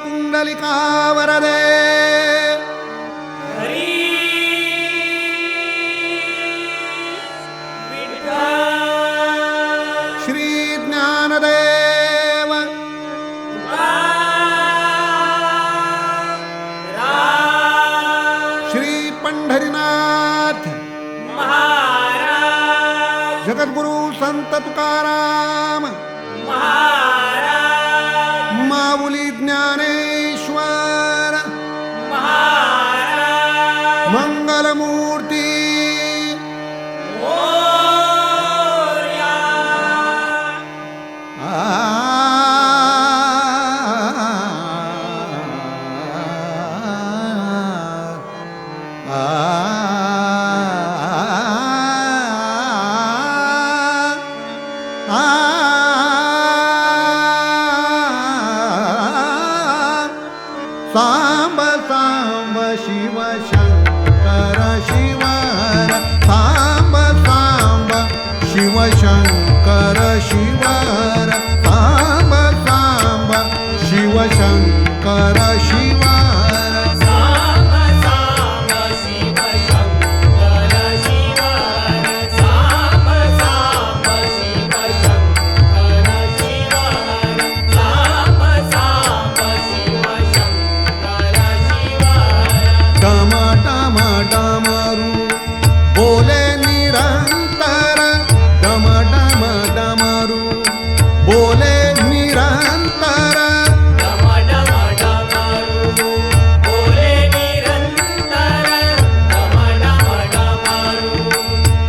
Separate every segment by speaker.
Speaker 1: पुंडलिका वरदे
Speaker 2: हरी विठ्ठल
Speaker 1: श्री ज्ञानदेव श्री पंढरीनाथ
Speaker 2: महाराज
Speaker 1: जगद्गुरु संत तुकाराम
Speaker 2: महाराज
Speaker 1: माऊली ज्ञानेश्वर
Speaker 2: महाराज
Speaker 1: मंगलमूर्ती
Speaker 2: मोरया
Speaker 1: सांब सांब शिव शंकर शिवर सांब सांब शिव शंकर शिवर सांब सांब शिव शंकर शिवर
Speaker 2: सांब सांब शिव शंकर शिवर सांब सांब शिव शंकर शिवर सांब सांब शिव शंकर शिवर
Speaker 1: डम डम डमरू बोले निरंतर डम डम डमरू बोले निरंतर
Speaker 2: डम डम डमरू बोले निरंतर डम डम डमरू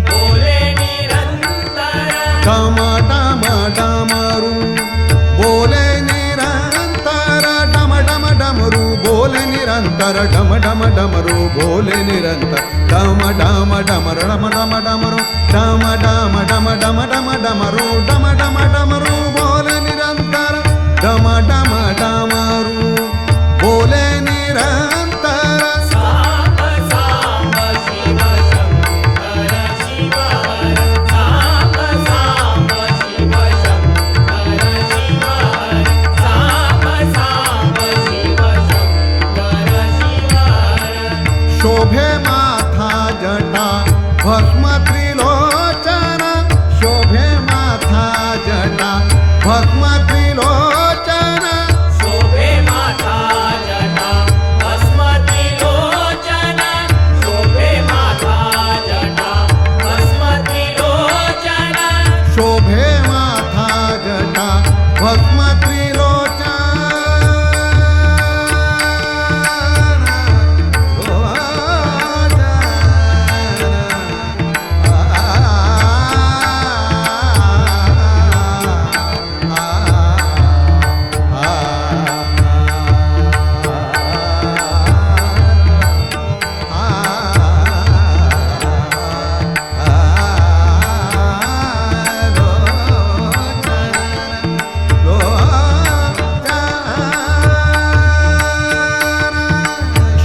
Speaker 2: बोले निरंतर
Speaker 1: डम डम डमरू बोले निरंतर डम डम डमरू बोले निरंतर डम डम डमरू बोले निरंतर डम डम डमर डम डम डमरू डम डम डम डम डम डमरू डम डम डमरू बोले निरंतर डम डम डमरू बोले निरंतर
Speaker 2: सांब सांब शिव शंकर शिवर सांब सांब शिव शंकर शिवर सांब सांब शिव शंकर शिवर
Speaker 1: शोभे माथा जटा भस्म त्रिलोचन शोभे माथा जटा भस्म त्रिलोचन
Speaker 2: शोभे माता जटा भस्म त्रिलोचन शोभे माता जटा भस्म त्रिलोचन
Speaker 1: शोभे माथा जटा भस्म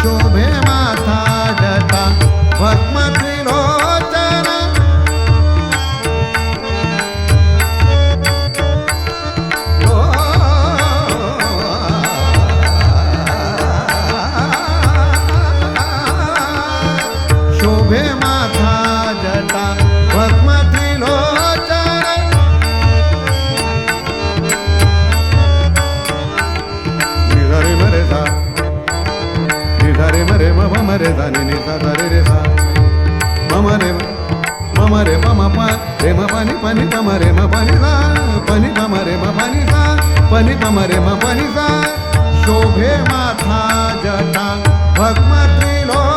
Speaker 1: शोभे माथा जटा भस्म त्रिलोचन शोभे माथा जटा भस्म त्रिलोचन निधरे मरे सा निधरे मरे मम मरे सा नि सा रे रे सा मम रे मम प रे म पनि पनि पम रे म पनि सा पनि पम रे म पनि सा पनि पम रे म पनि सा शोभे माथा जटा भस्म त्रिलोचन